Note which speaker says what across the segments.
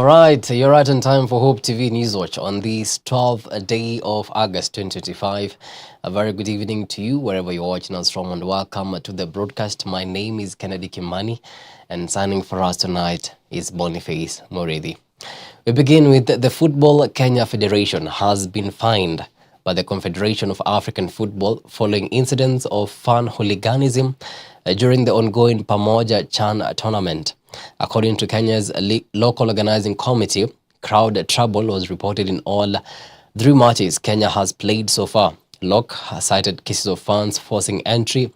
Speaker 1: All right, you're right on time for Hope TV Newswatch on this 12th day of August 2025. A very good evening to you, wherever you're watching us from, and welcome to the broadcast. My name is Kimani, and signing for us tonight is Boniface Moredi. We begin with the Football Kenya Federation has been fined by the Confederation of African Football following incidents of fan hooliganism during the ongoing Pamoja Chan tournament. According to Kenya's local organizing committee, crowd trouble was reported in all 3 matches Kenya has played so far. LOC has cited cases of fans forcing entry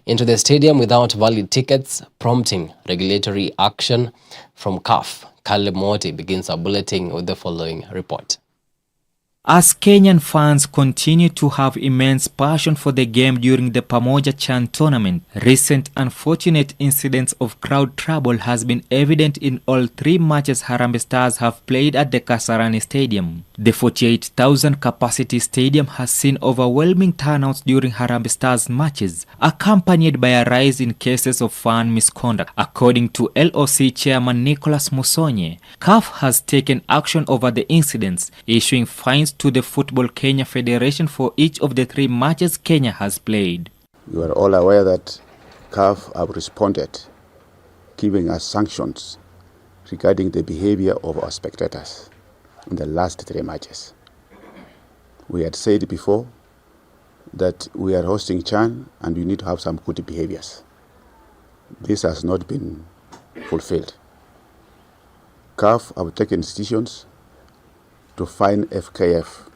Speaker 1: into the stadium without valid tickets, prompting regulatory action from CAF. Caleb Moti begins our bulletin with the following report.
Speaker 2: As Kenyan fans continue to have immense passion for the game during the Pamoja Chan tournament, recent unfortunate incidents of crowd trouble has been evident in all 3 matches Harambee Stars have played at the Kasarani Stadium. The 48,000 capacity stadium has seen overwhelming turnouts during Harambee Stars matches, accompanied by a rise in cases of fan misconduct. According to LOC chairman Nicholas Musonye, CAF has taken action over the incidents, issuing fines to the Football Kenya Federation for each of the 3 matches Kenya has played.
Speaker 3: You are all aware that CAF have responded, giving us sanctions regarding the behavior of our spectators in the last 3 matches. We had said before that we are hosting Chan and we need to have some good behaviors. This has not been fulfilled. CAF have taken decisions to fine FKF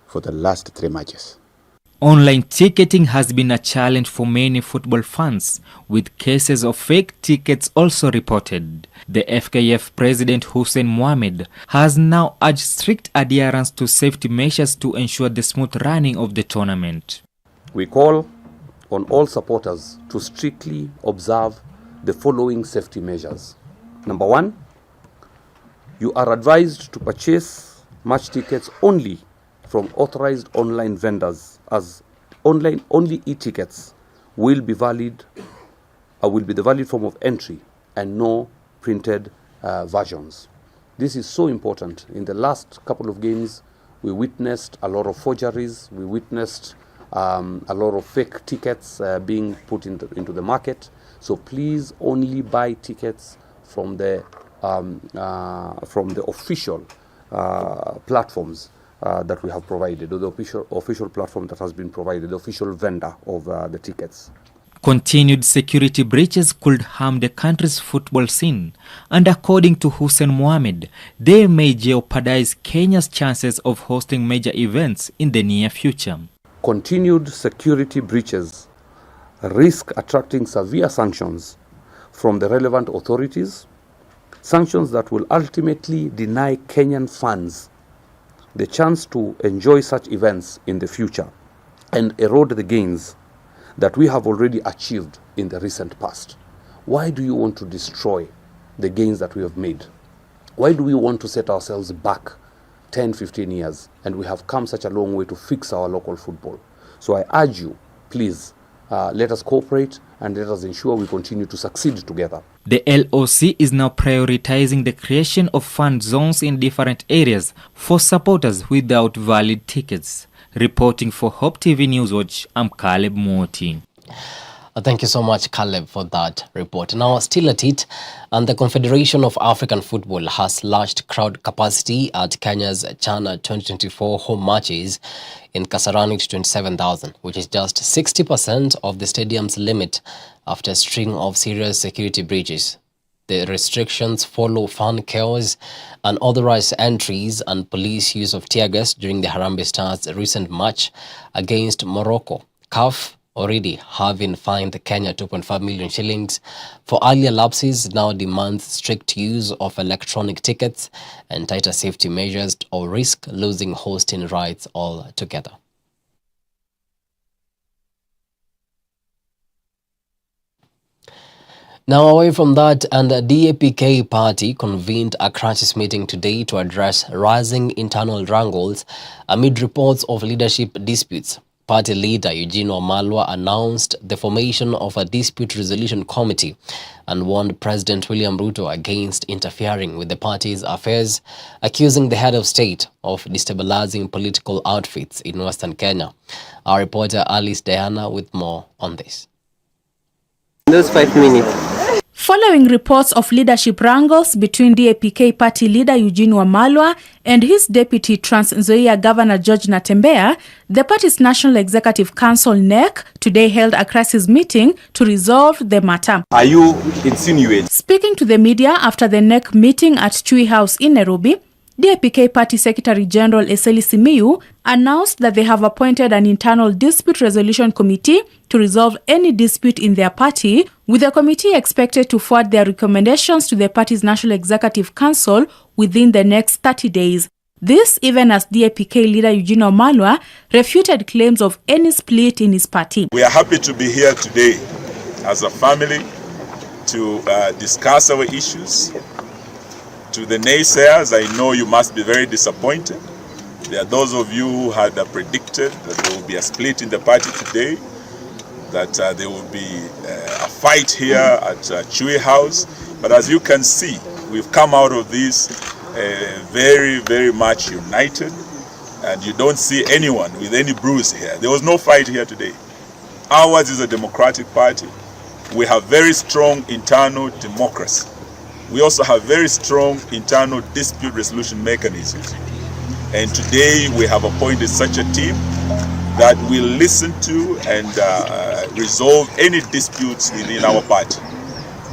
Speaker 3: for the last 3 matches.
Speaker 2: Online ticketing has been a challenge for many football fans, with cases of fake tickets also reported. The FKF president Hussein Mohamed has now urged strict adherence to safety measures to ensure the smooth running of the tournament.
Speaker 4: We call on all supporters to strictly observe the following safety measures. Number 1, you are advised to purchase match tickets only from authorized online vendors, as online only e-tickets will be the valid form of entry and no printed versions. This is so important. In the last couple of games, we witnessed a lot of forgeries. We witnessed a lot of fake tickets being put into the market. So please only buy tickets from the official platforms that we have provided, or the official platform that has been provided, the official vendor of the tickets.
Speaker 2: Continued security breaches could harm the country's football scene, and according to Hussein Mohamed, they may jeopardize Kenya's chances of hosting major events in the near future.
Speaker 4: Continued security breaches risk attracting severe sanctions from the relevant authorities, sanctions that will ultimately deny Kenyan fans the chance to enjoy such events in the future and erode the gains that we have already achieved in the recent past. Why do you want to destroy the gains that we have made? Why do we want to set ourselves back 10, 15 years, and we have come such a long way to fix our local football? So I urge you, please, let us cooperate and let us ensure we continue to succeed together.
Speaker 2: The LOC is now prioritizing the creation of fan zones in different areas for supporters without valid tickets. Reporting for Hope TV Newswatch, I'm Caleb Moti.
Speaker 1: Thank you so much, Caleb, for that report. Now, still at it, and the Confederation of African Football has slashed crowd capacity at Kenya's Chan 2024 home matches in Kasarani to 27,000, which is just 60% of the stadium's limit after a string of serious security breaches. The restrictions follow fan chaos, unauthorized entries, and police use of tear gas during the Harambee Stars' recent match against Morocco. CAF, already having fined Kenya 2.5 million shillings for earlier lapses, now demands strict use of electronic tickets and tighter safety measures or risk losing hosting rights altogether. Now, away from that, and the DAPK party convened a crisis meeting today to address rising internal wrangles amid reports of leadership disputes. Party leader Eugene Wamalwa announced the formation of a dispute resolution committee and warned President William Ruto against interfering with the party's affairs, accusing the head of state of destabilizing political outfits in Western Kenya. Our reporter Alice Diana with more on this.
Speaker 5: Those 5 minutes.
Speaker 6: Following reports of leadership wrangles between DAP-K party leader Eugene Wamalwa and his deputy Trans Nzoia Governor George Natembeya, the party's National Executive Council (NEC) today held a crisis meeting to resolve the matter.
Speaker 7: Are you insinuating?
Speaker 6: Speaking to the media after the NEC meeting at Chui House in Nairobi, DAP-K Party Secretary General Eseli Simiyu announced that they have appointed an internal dispute resolution committee to resolve any dispute in their party, with the committee expected to forward their recommendations to the party's National Executive Council within the next 30 days. This even as DAP-K leader Eugene Wamalwa refuted claims of any split in his party.
Speaker 8: We are happy to be here today as a family to discuss our issues. To the naysayers, I know you must be very disappointed. There are those of you who had predicted that there will be a split in the party today, that there will be a fight here at Chui House. But as you can see, we've come out of this very, very much united, and you don't see anyone with any bruise here. There was no fight here today. Ours is a democratic party. We have very strong internal democracy. We also have very strong internal dispute resolution mechanisms. And today we have appointed such a team that will listen to and resolve any disputes within our party.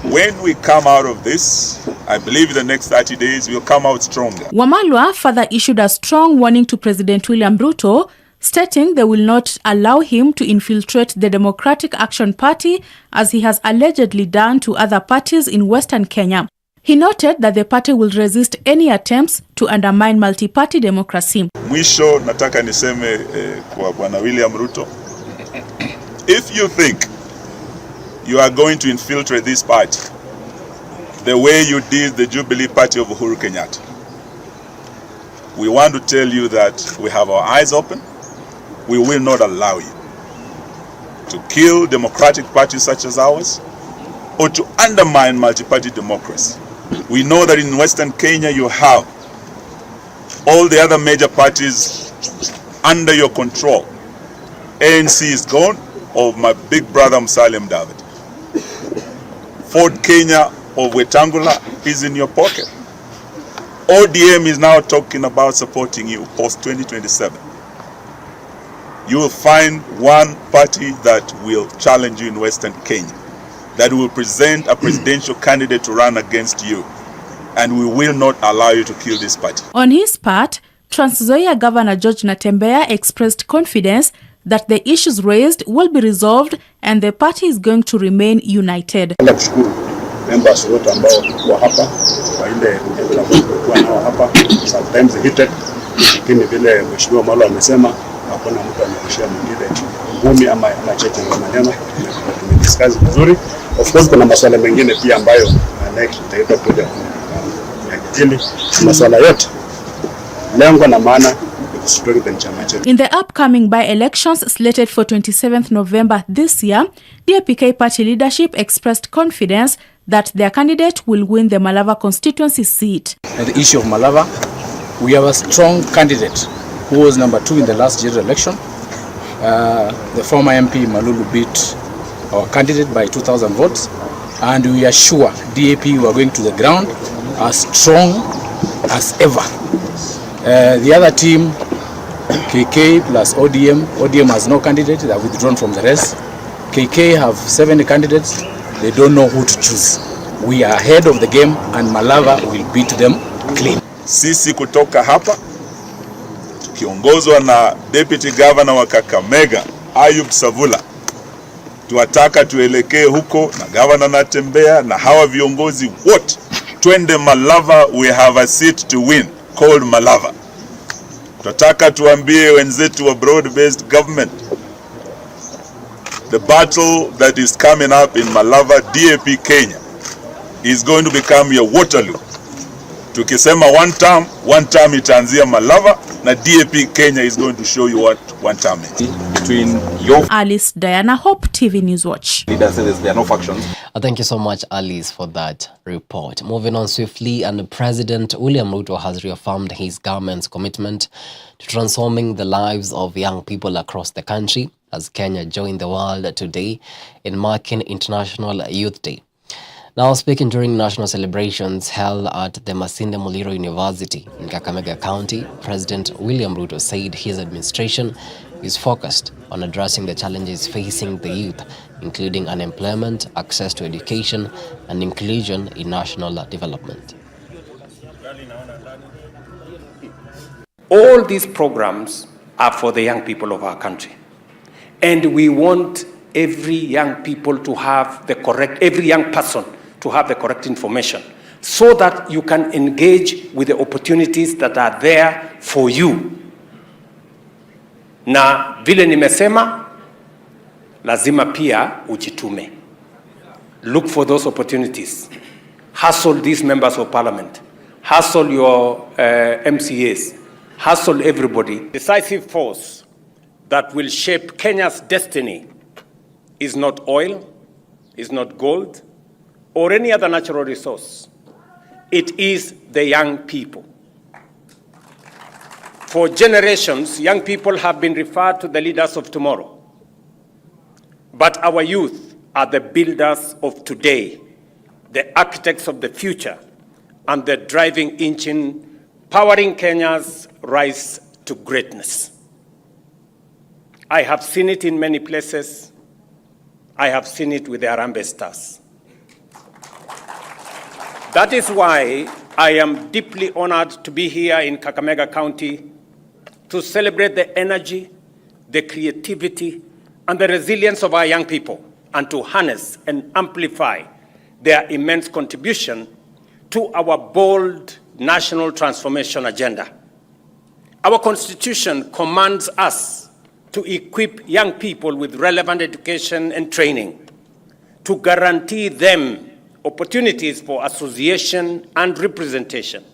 Speaker 8: When we come out of this, I believe in the next 30 days we'll come out stronger.
Speaker 6: Wamalwa further issued a strong warning to President William Ruto, stating they will not allow him to infiltrate the Democratic Action Party as he has allegedly done to other parties in Western Kenya. He noted that the party will resist any attempts to undermine multi-party democracy.
Speaker 8: Mwisho nataka niseme kwa Bwana William Ruto, if you think you are going to infiltrate this party the way you did the Jubilee Party of Uhuru Kenyatta, we want to tell you that we have our eyes open. We will not allow you to kill democratic parties such as ours or to undermine multi-party democracy. We know that in Western Kenya you have all the other major parties under your control. ANC is gone, of my big brother Musalia Mudavadi. Ford Kenya of Wetangula is in your pocket. ODM is now talking about supporting you post 2027. You will find one party that will challenge you in Western Kenya, that will present a presidential candidate to run against you, and we will not allow you to kill this party.
Speaker 6: On his part, Trans Nzoia Governor George Natembeya expressed confidence that the issues raised will be resolved and the party is going to remain united.
Speaker 3: Members wote ambao wa hapa kwa ile kwa nao hapa sometimes heated, lakini vile mheshimiwa Malo amesema hakuna mtu anarushia mwingine ngumi ama anacheka kwa maneno. Tumediscuss vizuri. Of course kuna masuala mengine pia ambayo next tutaenda kuja kujadili masuala yote. Lengo na maana ni strengthen chama chetu.
Speaker 6: In the upcoming by-elections slated for 27th November this year, DAP-K party leadership expressed confidence that their candidate will win the Malava constituency seat.
Speaker 9: On the issue of Malava, we have a strong candidate who was number 2 in the last general election. The former MP Malulu beat our candidate by 2,000 votes, and we are sure DAP were going to the ground as strong as ever. The other team, KK plus ODM has no candidate. They have withdrawn from the race. KK have 7 candidates. They don't know who to choose. We are ahead of the game and Malava will beat them clean.
Speaker 8: Sisi kutoka hapa tukiongozwa na Deputy Governor wa Kakamega Ayub Savula, tuataka tuelekee huko na Governor Natembeya na hawa viongozi wote twende Malava. We have a seat to win called Malava. Tutaka tuambie wenzetu wa broad-based government, the battle that is coming up in Malava, DAP Kenya, is going to become your Waterloo. Tukisema one term itaanzia Malava, na DAP Kenya is going to show you what one term is.
Speaker 7: Between your
Speaker 6: Alice Diana, Hope TV Newswatch.
Speaker 7: leaders, there are no factions.
Speaker 1: Thank you so much, Alice, for that report. Moving on swiftly, and President William Ruto has reaffirmed his government's commitment to transforming the lives of young people across the country as Kenya joined the world today in marking International Youth Day. Now, speaking during national celebrations held at the Masinde Muliro University in Kakamega County, President William Ruto said his administration is focused on addressing the challenges facing the youth, including unemployment, access to education, and inclusion in national development.
Speaker 10: All these programs are for the young people of our country. And we want every young person to have the correct information so that you can engage with the opportunities that are there for you. Na vile nimesema, lazima pia ujitume. Look for those opportunities. Hustle these members of parliament. Hustle your MCAs. Hustle everybody. Decisive force that will shape Kenya's destiny is not oil, is not gold, or any other natural resource. It is the young people. For generations, young people have been referred to the leaders of tomorrow. But our youth are the builders of today, the architects of the future, and the driving engine powering Kenya's rise to greatness. I have seen it in many places. I have seen it with the Harambee Stars. That is why I am deeply honored to be here in Kakamega County to celebrate the energy, the creativity, and the resilience of our young people, and to harness and amplify their immense contribution to our bold national transformation agenda. Our Constitution commands us to equip young people with relevant education and training, to guarantee them opportunities for association and representation,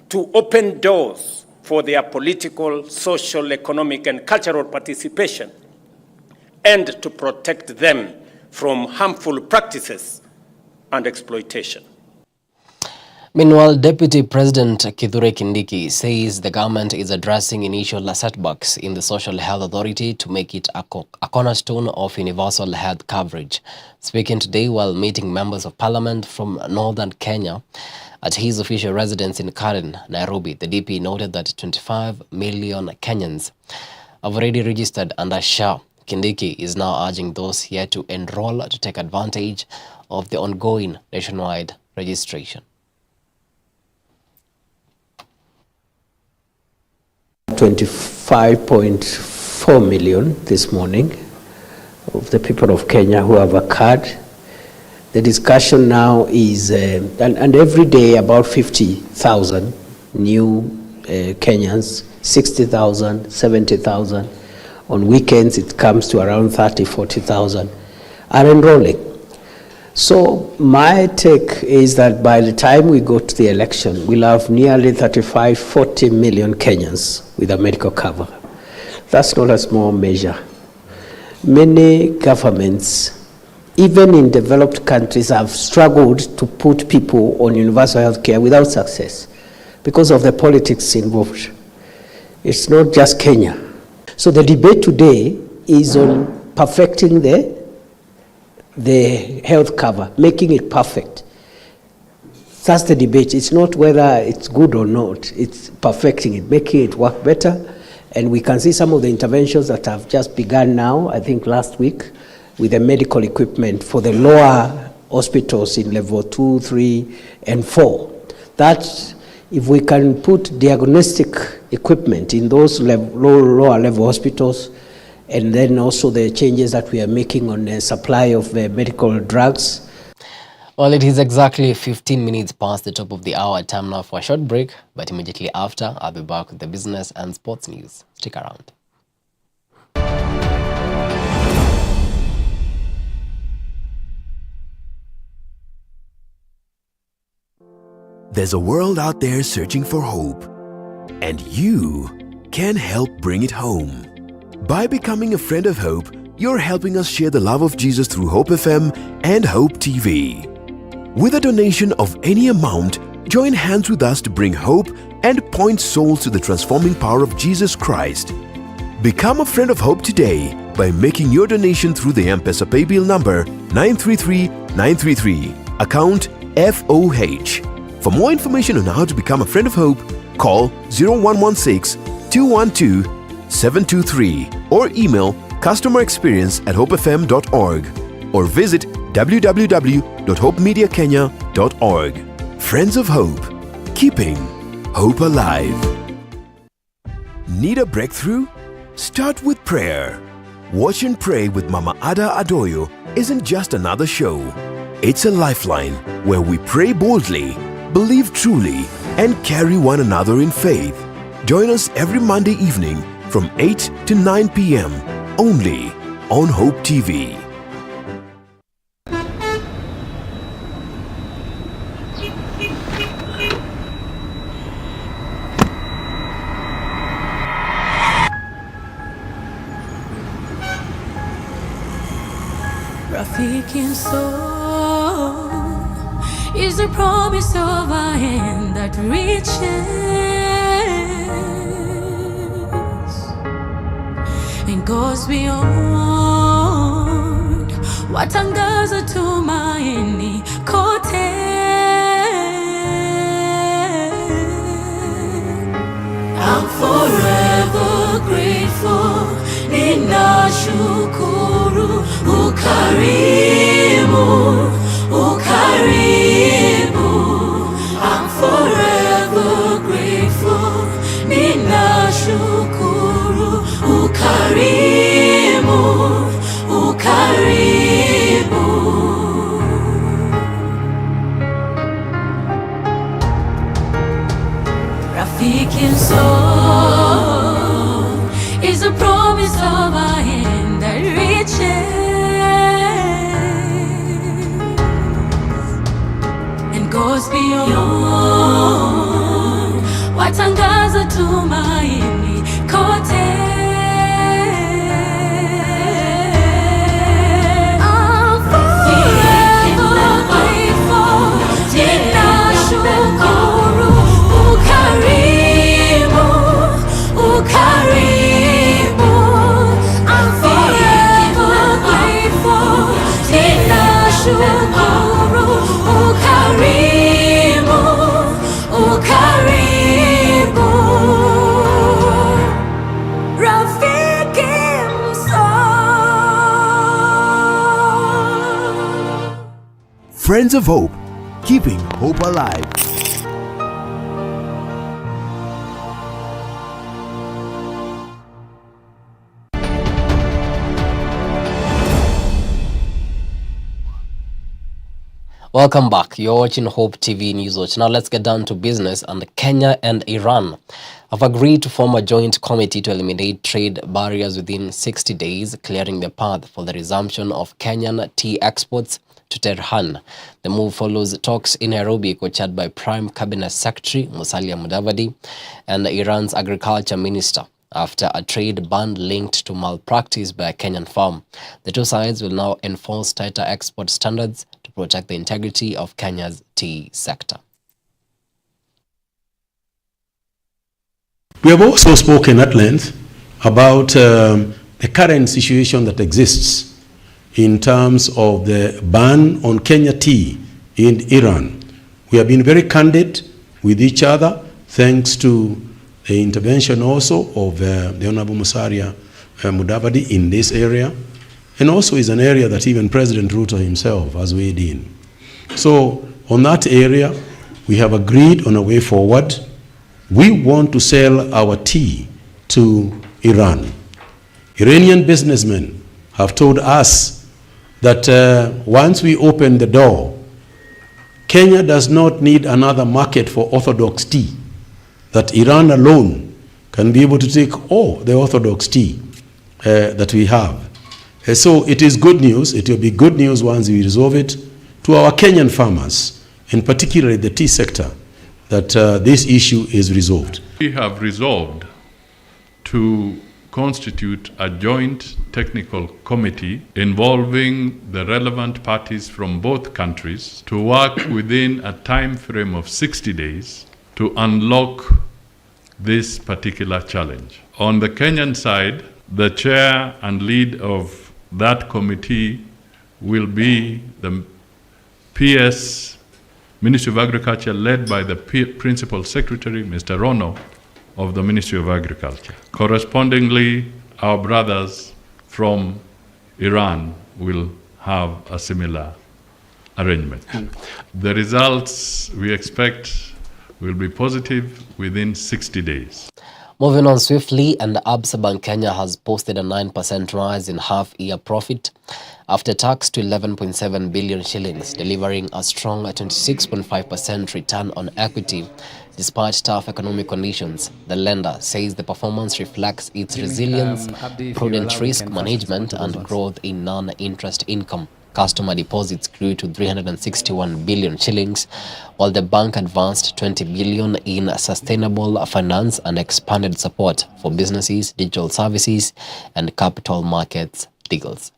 Speaker 10: to open doors for their political, social, economic, and cultural participation, and to protect them from harmful practices and exploitation.
Speaker 1: Meanwhile, Deputy President Kithure Kindiki says the government is addressing initial setbacks in the Social Health Authority to make it a cornerstone of universal health coverage. Speaking today while meeting members of parliament from northern Kenya at his official residence in Karen, Nairobi, the DP noted that 25 million Kenyans have already registered under SHA. Kindiki is now urging those yet to enroll to take advantage of the ongoing nationwide registration.
Speaker 11: 25.4 million this morning of the people of Kenya who have a card. The discussion now is, and every day about 50,000 new Kenyans, 60,000, 70,000. On weekends it comes to around 30, 40,000 are enrolling. So my take is that by the time we go to the election, we'll have nearly 35, 40 million Kenyans with a medical cover. That's not a small measure. Many governments, even in developed countries, have struggled to put people on universal health care without success because of the politics involved. It's not just Kenya. So the debate today is on perfecting the health cover, making it perfect. That's the debate. It's not whether it's good or not. It's perfecting it, making it work better. And we can see some of the interventions that have just begun now, I think last week, with the medical equipment for the lower hospitals in level 2, 3, and 4. That if we can put diagnostic equipment in those lower level hospitals, and then also the changes that we are making on the supply of medical drugs.
Speaker 1: Well, it is exactly 15 minutes past the top of the hour. Time now for a short break, but immediately after, I'll be back with the business and sports news. Stick around.
Speaker 12: There's a world out there searching for hope, and you can help bring it home. By becoming a friend of Hope, you're helping us share the love of Jesus through Hope FM and Hope TV. With a donation of any amount, join hands with us to bring hope and point souls to the transforming power of Jesus Christ. Become a friend of Hope today by making your donation through the M-Pesa paybill number 933933, account FOH. For more information on how to become a friend of Hope, call 0116-212-723 or email customerexperience@hopefm.org or visit www.hopemediakenya.org. Friends of Hope, keeping hope alive. Need a breakthrough? Start with prayer. Watch and Pray with Mama Ada Adoyo isn't just another show. It's a lifeline where we pray boldly, believe truly, and carry one another in faith. Join us every Monday evening from 8 to 9 p.m. only on Hope TV.
Speaker 13: Rafiki soul is the promise of a hand that reaches and goes beyond what angaza tumaini kote. I'm forever grateful. Ninashukuru ukarimu, ukarimu. I'm forever grateful. Ninashukuru ukarimu, ukarimu. Rafiki soul is a promise of a hand that reaches and goes beyond watangaza tumaini kote. I'm forever grateful. Ninashukuru ukarimu, ukarimu. I'm forever grateful. Ninashukuru ukarimu, ukarimu. Rafiki msoul.
Speaker 12: Friends of Hope, keeping hope alive.
Speaker 1: Welcome back. You're watching Hope TV Newswatch. Now let's get down to business. And Kenya and Iran have agreed to form a joint committee to eliminate trade barriers within 60 days, clearing the path for the resumption of Kenyan tea exports to Tehran. The move follows talks in Nairobi co-chaired by Prime Cabinet Secretary Musalia Mudavadi and Iran's Agriculture Minister after a trade ban linked to malpractice by a Kenyan firm. The two sides will now enforce tighter export standards to protect the integrity of Kenya's tea sector.
Speaker 14: We have also spoken at length about the current situation that exists in terms of the ban on Kenya tea in Iran. We have been very candid with each other, thanks to the intervention also of the Honorable Musalia Mudavadi in this area, and also is an area that even President Ruto himself has weighed in. So on that area, we have agreed on a way forward. We want to sell our tea to Iran. Iranian businessmen have told us that once we open the door, Kenya does not need another market for orthodox tea, that Iran alone can be able to take all the orthodox tea that we have. So it is good news. It will be good news once we resolve it to our Kenyan farmers, and particularly the tea sector. that this issue is resolved.
Speaker 15: We have resolved to constitute a joint technical committee involving the relevant parties from both countries to work within a time frame of 60 days to unlock this particular challenge. On the Kenyan side, the chair and lead of that committee will be the PS Ministry of Agriculture, led by the Principal Secretary, Mr. Rono, of the Ministry of Agriculture. Correspondingly, our brothers from Iran will have a similar arrangement. The results we expect will be positive within 60 days.
Speaker 1: Moving on swiftly, and Absa Bank Kenya has posted a 9% rise in half-year profit after tax to 11.7 billion shillings, delivering a strong 26.5% return on equity despite tough economic conditions. The lender says the performance reflects its resilience, prudent risk management, and growth in non-interest income. Customer deposits grew to 361 billion shillings, while the bank advanced 20 billion in sustainable finance and expanded support for businesses, digital services, and capital markets deals.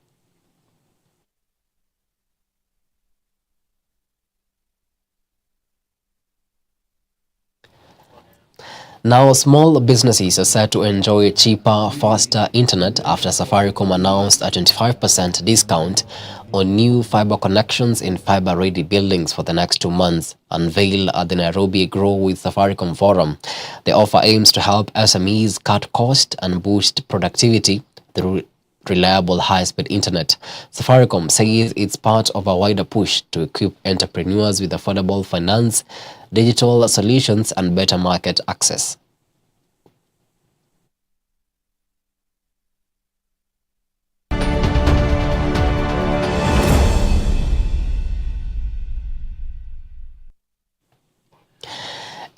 Speaker 1: Now, small businesses are set to enjoy cheaper, faster internet after Safaricom announced a 25% discount on new fiber connections in fiber-ready buildings for the next 2 months. Unveiled at the Nairobi Grow with Safaricom Forum, the offer aims to help SMEs cut costs and boost productivity through reliable high-speed internet. Safaricom says it's part of a wider push to equip entrepreneurs with affordable finance, digital solutions, and better market access.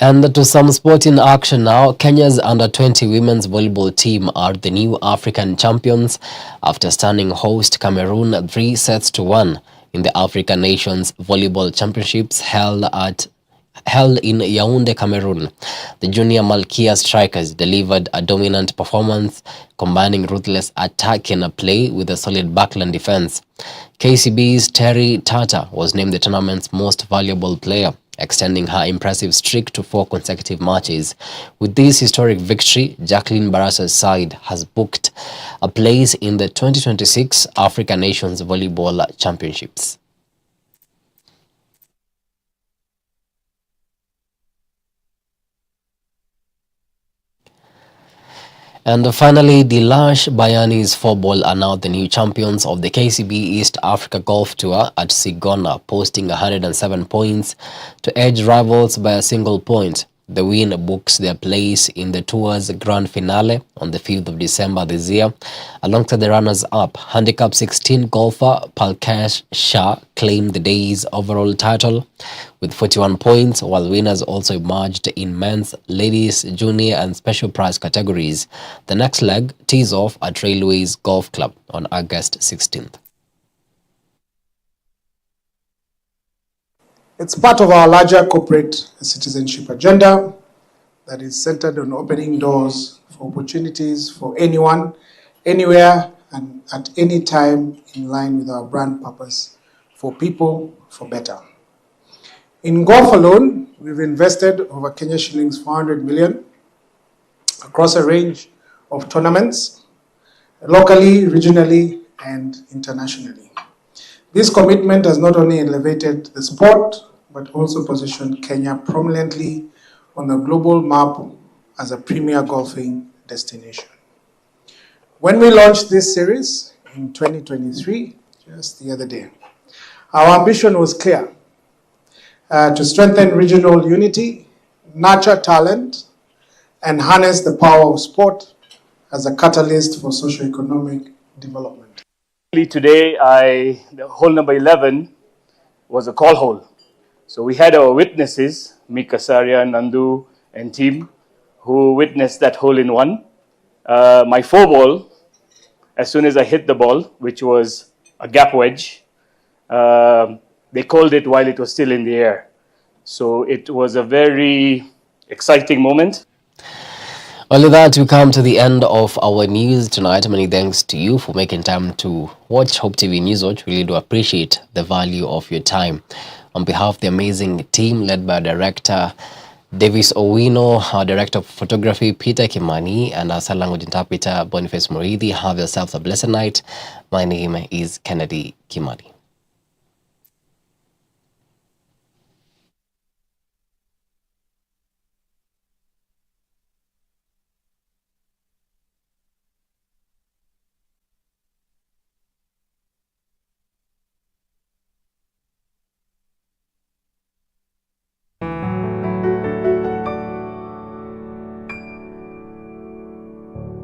Speaker 1: And to some sporting action now, Kenya's under-20 women's volleyball team are the new African champions after stunning host Cameroon 3-1 in the African Nations Volleyball Championships held in Yaoundé, Cameroon. The junior Malkia strikers delivered a dominant performance, combining ruthless attacking play with a solid backline defense. KCB's Terry Tata was named the tournament's most valuable player, extending her impressive streak to 4 consecutive matches. With this historic victory, Jacqueline Barassa's side has booked a place in the 2026 African Nations Volleyball Championships. And finally, the Lash Bayanis Football are now the new champions of the KCB East Africa Golf Tour at Sigona, posting 107 points to edge rivals by a single point. The win books their place in the tour's grand finale on the 5th of December this year. Alongside the runners-up, handicap 16 golfer Palkesh Shah claimed the day's overall title with 41 points, while winners also emerged in men's, ladies, junior, and special prize categories. The next leg tees off at Railways Golf Club on August 16th.
Speaker 16: It's part of our larger corporate citizenship agenda that is centered on opening doors for opportunities for anyone, anywhere, and at any time, in line with our brand purpose: for people, for better. In golf alone, we've invested over Kenya shillings 400 million across a range of tournaments, locally, regionally, and internationally. This commitment has not only elevated the sport, but also positioned Kenya prominently on the global map as a premier golfing destination. When we launched this series in 2023, just the other day, our ambition was clear: to strengthen regional unity, nurture talent, and harness the power of sport as a catalyst for socio-economic development.
Speaker 17: Today, the hole number 11 was a call hole. So we had our witnesses, Mika Saria, Nandu, and team, who witnessed that hole in one. My 4-ball, as soon as I hit the ball, which was a gap wedge, they called it while it was still in the air. So it was a very exciting moment.
Speaker 1: Well, with that, we come to the end of our news tonight. Many thanks to you for making time to watch Hope TV Newswatch. We really do appreciate the value of your time. On behalf of the amazing team led by Director Davis Owino, our Director of Photography Peter Kimani, and our sign language interpreter Boniface Murithi, have yourselves a blessed night. My name is Kennedy Kimani.